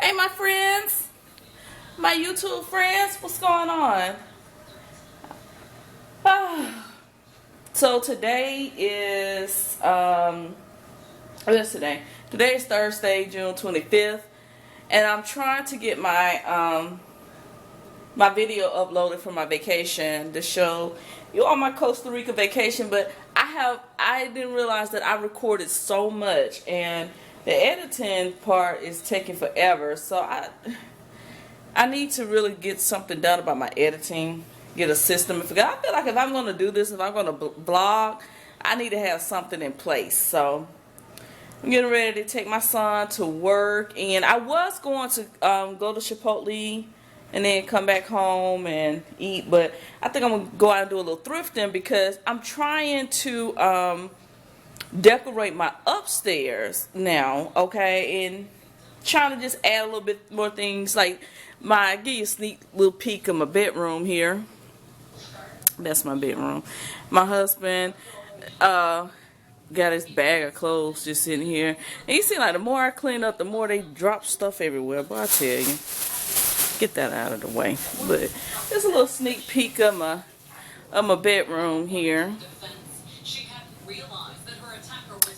Hey, my friends, my YouTube friends, what's going on? So today is what is today? Today is Thursday, June 25th, and I'm trying to get my video uploaded for my vacation to show you on my Costa Rica vacation. But I didn't realize that I recorded so much, and the editing part is taking forever. So I need to really get something done about my editing, get a system. I feel like if I'm going to do this, if I'm going to blog, I need to have something in place. So I'm getting ready to take my son to work, and I was going to go to Chipotle and then come back home and eat, but I think I'm going to go out and do a little thrifting because I'm trying to decorate my upstairs now, okay, and trying to just add a little bit more things. Like give you a sneak little peek of my bedroom here. That's my bedroom. My husband got his bag of clothes just sitting here, and you see, like, the more I clean up, the more they drop stuff everywhere. But I tell you, get that out of the way. But there's a little sneak peek of my bedroom here.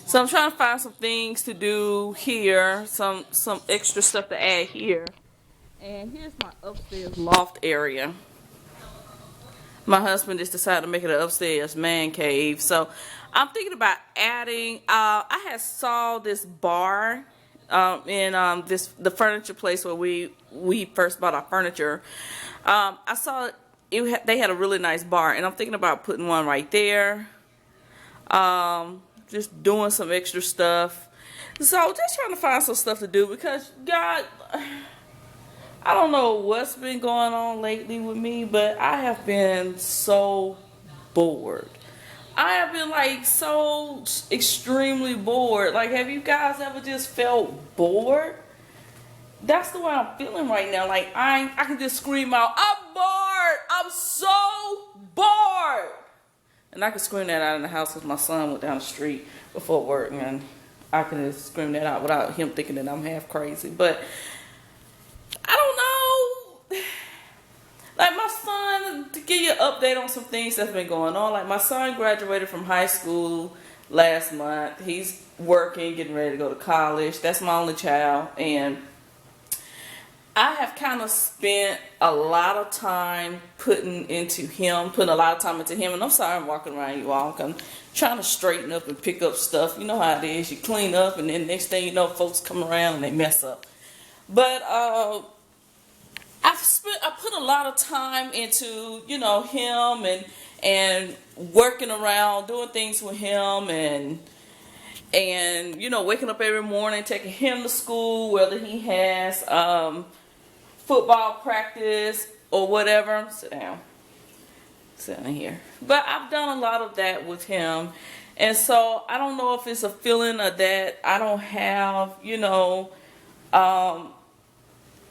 So I'm trying to find some things to do here, some extra stuff to add here. And here's my upstairs loft area. My husband just decided to make it an upstairs man cave. So I'm thinking about adding, I had saw this bar in the furniture place where we first bought our furniture. I saw they had a really nice bar, and I'm thinking about putting one right there. Just doing some extra stuff. So just trying to find some stuff to do because, God, I don't know what's been going on lately with me, but I have been so bored. I have been, like, so extremely bored. Like, have you guys ever just felt bored? That's the way I'm feeling right now. Like, I can just scream out, I'm bored! I'm so bored! And I could scream that out in the house because my son went down the street before work, and I can just scream that out without him thinking that I'm half crazy. But I don't know. Like, my son, to give you an update on some things that's been going on. Like, my son graduated from high school last month. He's working, getting ready to go to college. That's my only child. And I have kind of spent a lot of time putting a lot of time into him. And I'm sorry I'm walking around you all. I'm trying to straighten up and pick up stuff. You know how it is. You clean up, and then next thing you know, folks come around and they mess up. But I put a lot of time into, him and working around, doing things with him, and waking up every morning, taking him to school, whether he has football practice or whatever. Sit down here. But I've done a lot of that with him, and so I don't know if it's a feeling of that I don't have,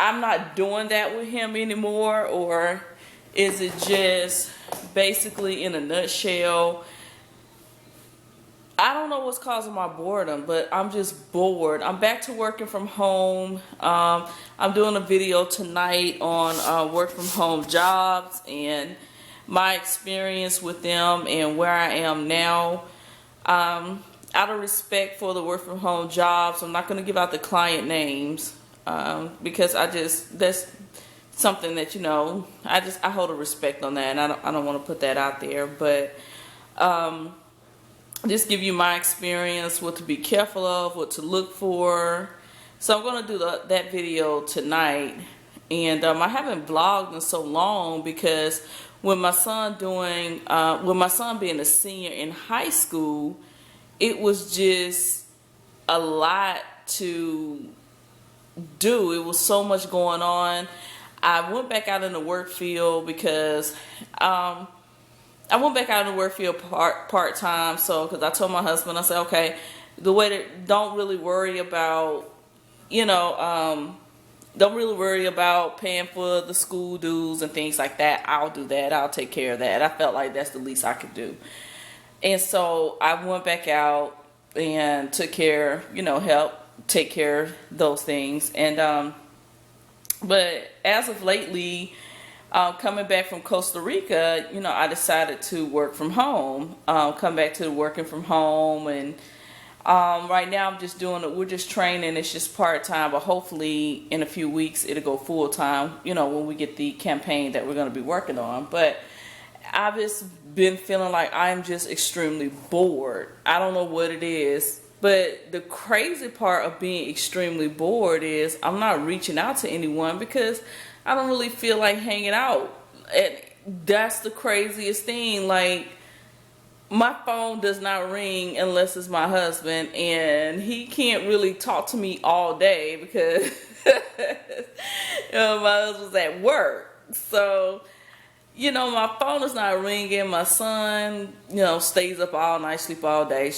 I'm not doing that with him anymore, or is it just basically, in a nutshell, I don't know what's causing my boredom, but I'm just bored. I'm back to working from home. I'm doing a video tonight on work from home jobs and my experience with them and where I am now. Out of respect for the work from home jobs, I'm not going to give out the client names because that's something that, I hold a respect on that, and I don't want to put that out there. But just give you my experience, what to be careful of, what to look for. So I'm going to do that video tonight. And I haven't vlogged in so long because with my son being a senior in high school, it was just a lot to do. It was so much going on. I went back out in the work field because part-time, because I told my husband, I said, okay, don't really worry about, paying for the school dues and things like that. I'll do that. I'll take care of that. I felt like that's the least I could do. And so I went back out and helped take care of those things. And But as of lately, coming back from Costa Rica, I decided to work from home. Come back to working from home, and right now I'm just doing it. We're just training. It's just part time, but hopefully in a few weeks it'll go full time. When we get the campaign that we're going to be working on. But I've just been feeling like I'm just extremely bored. I don't know what it is. But the crazy part of being extremely bored is I'm not reaching out to anyone because I don't really feel like hanging out. And that's the craziest thing. Like, my phone does not ring unless it's my husband, and he can't really talk to me all day because my husband's at work. So my phone is not ringing. My son, stays up all night, sleep all day,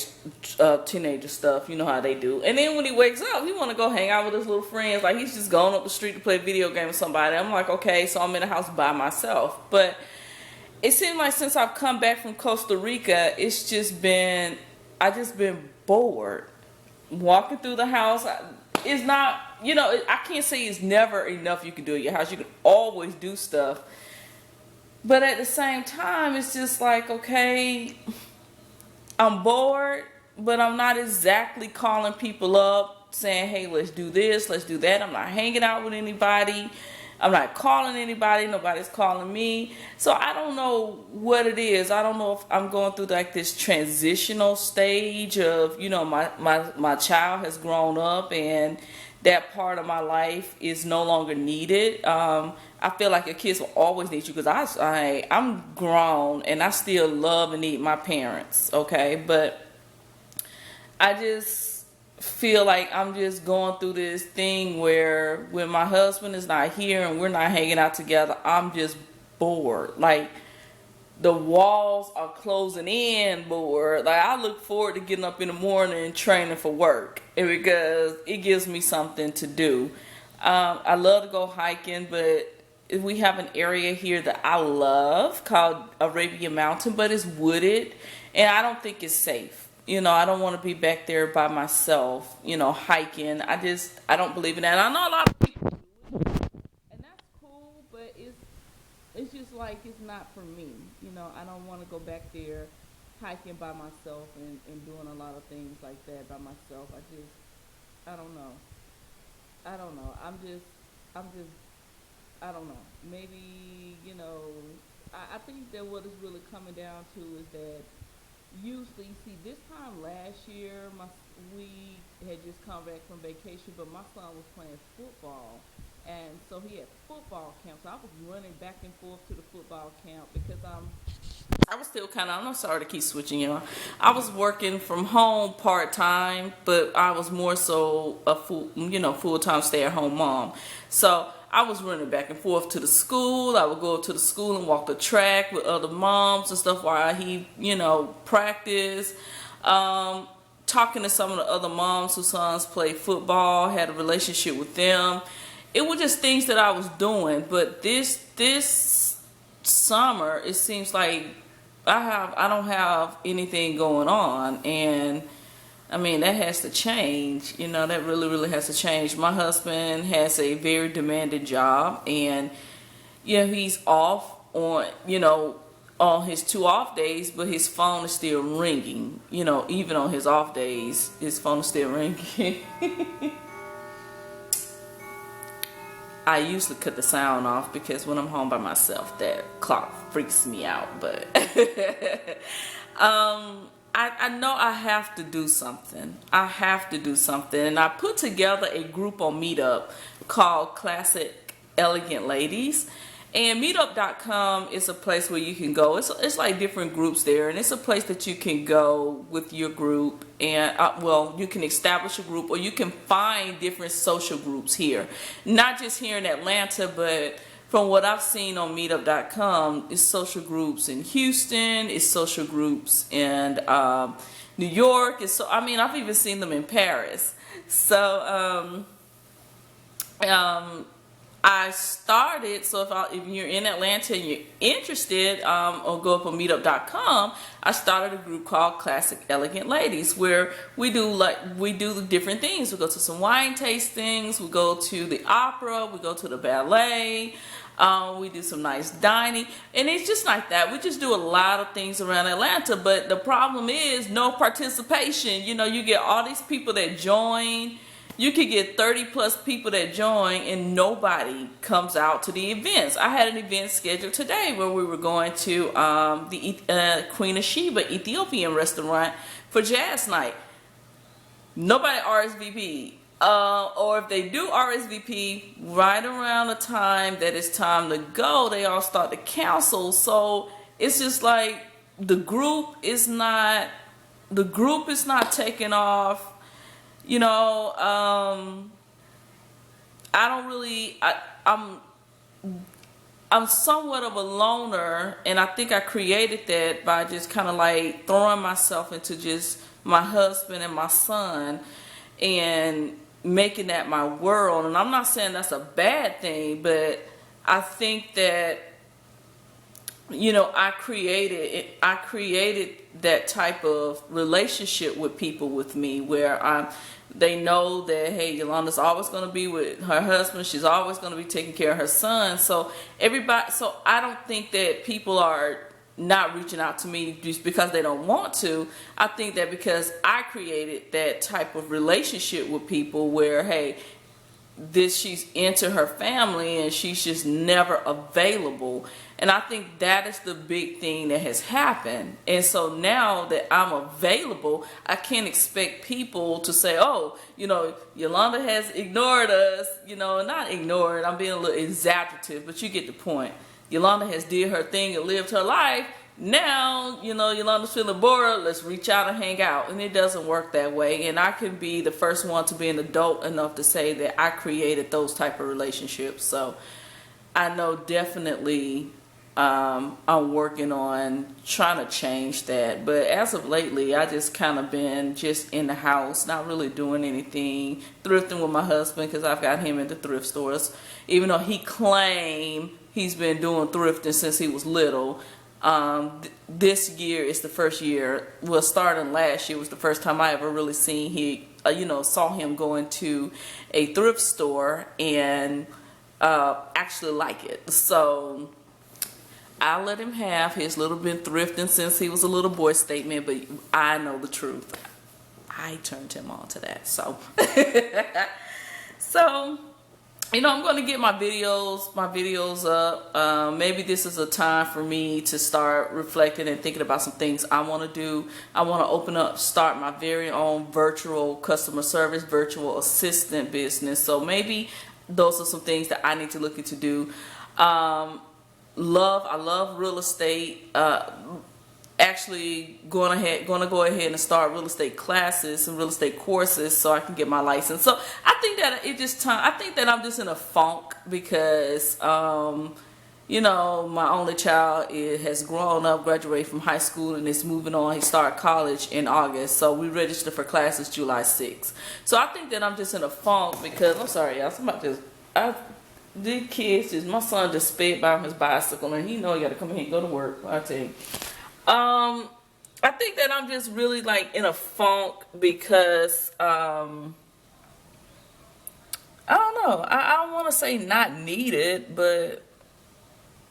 teenager stuff. You know how they do. And then when he wakes up, he want to go hang out with his little friends. Like, he's just going up the street to play a video game with somebody. I'm like, okay, so I'm in the house by myself. But it seems like since I've come back from Costa Rica, I just been bored. Walking through the house is not, I can't say it's never enough you can do at your house. You can always do stuff. But at the same time, it's just like, okay, I'm bored, but I'm not exactly calling people up saying, hey, let's do this, let's do that. I'm not hanging out with anybody. I'm not calling anybody. Nobody's calling me. So I don't know what it is. I don't know if I'm going through like this transitional stage of, my child has grown up and that part of my life is no longer needed. I feel like your kids will always need you because I'm grown and I still love and need my parents, okay? But I just feel like I'm just going through this thing where when my husband is not here and we're not hanging out together, I'm just bored. Like, the walls are closing in bored. Like, I look forward to getting up in the morning and training for work because it gives me something to do. I love to go hiking, but we have an area here that I love called Arabian Mountain, but it's wooded, and I don't think it's safe. I don't want to be back there by myself, hiking. I don't believe in that. And I know a lot of people do it, and that's cool, but it's just like it's not for me. I don't want to go back there hiking by myself and doing a lot of things like that by myself. I don't know. I'm just I don't know. Maybe, I think that what it's really coming down to is that usually, see, this time last year, we had just come back from vacation, but my son was playing football. And so he had football camp. So I was running back and forth to the football camp because I was still I'm sorry to keep switching you. I was working from home part-time, but I was more so a full-time stay-at-home mom. So I was running back and forth to the school. I would go to the school and walk the track with other moms and stuff while he, practiced. Talking to some of the other moms whose sons played football, had a relationship with them. It was just things that I was doing. But this summer, it seems like I don't have anything going on, and I mean, that has to change. That really, really has to change. My husband has a very demanding job, and he's off on his 2 off days, but his phone is still ringing. Even on his off days, his phone is still ringing. I usually cut the sound off because when I'm home by myself, that clock freaks me out. But I know I have to do something. And I put together a group on Meetup called Classic Elegant Ladies. And Meetup.com is a place where you can go. It's like different groups there, and it's a place that you can go with your group, and you can establish a group, or you can find different social groups here, not just here in Atlanta, but from what I've seen on Meetup.com, it's social groups in Houston, it's social groups in New York. I've even seen them in Paris. So I started, so if you're in Atlanta and you're interested, or go up on meetup.com, I started a group called Classic Elegant Ladies, where we do the different things. We go to some wine tastings, we go to the opera, we go to the ballet, we do some nice dining, and it's just like that. We just do a lot of things around Atlanta, but the problem is no participation. You know, you get all these people that join. You could get 30 plus people that join and nobody comes out to the events. I had an event scheduled today where we were going to the Queen of Sheba Ethiopian restaurant for jazz night. Nobody RSVP. Or if they do RSVP, right around the time that it's time to go, they all start to cancel. So it's just like the group is not taking off. You know, I'm somewhat of a loner, and I think I created that by just kind of like throwing myself into just my husband and my son and making that my world. And I'm not saying that's a bad thing, but I think that, you know, I created that type of relationship with people with me where they know that, hey, Yolanda's always going to be with her husband. She's always going to be taking care of her son. So I don't think that people are not reaching out to me just because they don't want to. I think that because I created that type of relationship with people where, hey, she's into her family and she's just never available. And I think that is the big thing that has happened. And so now that I'm available, I can't expect people to say, oh, you know, Yolanda has ignored us. You know, not ignored, I'm being a little exaggerative, but you get the point. Yolanda has did her thing and lived her life. Now, you know, Yolanda's feeling bored, let's reach out and hang out. And it doesn't work that way. And I can be the first one to be an adult enough to say that I created those type of relationships. So I know definitely I'm working on trying to change that. But as of lately, I just kind of been just in the house, not really doing anything, thrifting with my husband because I've got him into thrift stores. Even though he claimed he's been doing thrifting since he was little. This year is the first year, well, starting last year was the first time I ever really saw him go into a thrift store and actually like it. So I let him have his little bit thrifting since he was a little boy statement, but I know the truth. I turned him on to that. So, you know, I'm going to get my videos up. Maybe this is a time for me to start reflecting and thinking about some things I want to do. I want to start my very own virtual customer service, virtual assistant business. So maybe those are some things that I need to look into do. I love real estate. Actually going to go ahead and start real estate classes and real estate courses so I can get my license. So I think that I'm just in a funk because you know, my only child has grown up, graduated from high school, and is moving on. He started college in August, so we registered for classes July 6th. So I think that I'm just in a funk because, I'm sorry y'all, the kids my son just sped by on his bicycle and he know he got to come here and go to work. I tell you. I think that I'm just really like in a funk because, I don't know. I don't want to say not needed, but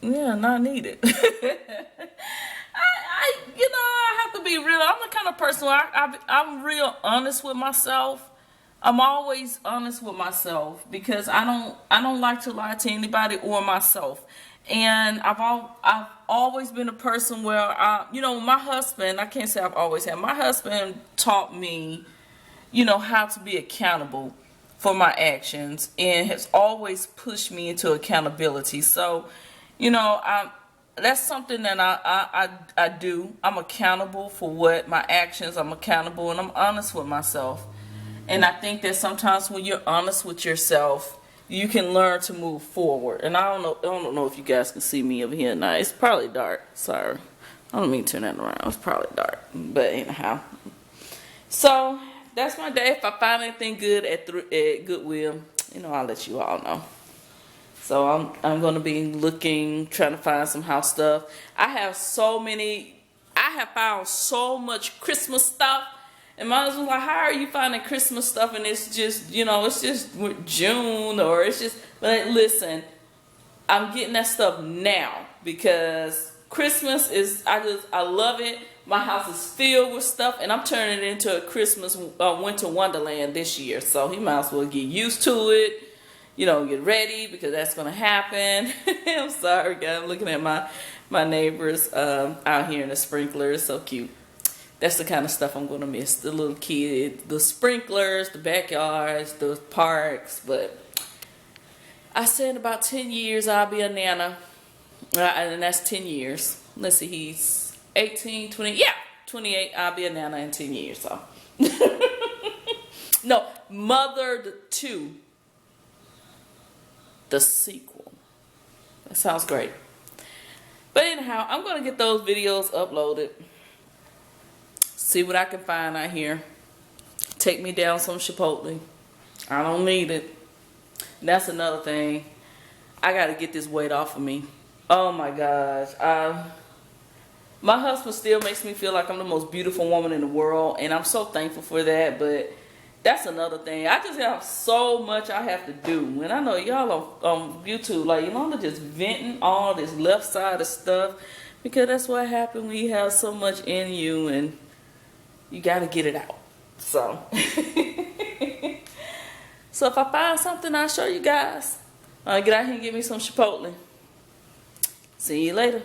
yeah, not needed. I have to be real. I'm the kind of person where I'm real honest with myself. I'm always honest with myself because I don't like to lie to anybody or myself. And I've always been a person where my husband, I can't say I've always had, my husband taught me, how to be accountable for my actions and has always pushed me into accountability. So, that's something that I do. I'm accountable for what my actions, I'm accountable and I'm honest with myself. And I think that sometimes when you're honest with yourself, you can learn to move forward. And I don't know if you guys can see me over here now. It's probably dark. Sorry. I don't mean to turn that around. It's probably dark. But anyhow. So that's my day. If I find anything good at Goodwill, I'll let you all know. So I'm gonna be looking, trying to find some house stuff. I have found so much Christmas stuff. And my husband's like, how are you finding Christmas stuff? And it's just, it's just June, or it's just, but listen, I'm getting that stuff now because Christmas is, I love it. My house is filled with stuff, and I'm turning it into a Christmas winter wonderland this year. So he might as well get used to it, get ready, because that's gonna happen. I'm sorry, guys. I'm looking at my neighbors out here in the sprinklers. So cute. That's the kind of stuff I'm gonna miss. The little kids, the sprinklers, the backyards, the parks. But I said in about 10 years I'll be a nana. And that's 10 years. Let's see, he's 18, 20, yeah, 28. I'll be a nana in 10 years, so. No, Mother 2. The sequel. That sounds great. But anyhow, I'm going to get those videos uploaded. See what I can find out here. Take me down some Chipotle. I don't need it. That's another thing. I got to get this weight off of me. Oh my gosh. My husband still makes me feel like I'm the most beautiful woman in the world, and I'm so thankful for that. But that's another thing. I just have so much I have to do. And I know y'all on YouTube, like, I'm just venting all this left side of stuff, because that's what happens when you have so much in you and you got to get it out. So, so if I find something, I'll show you guys. Get out here and get me some Chipotle. See you later.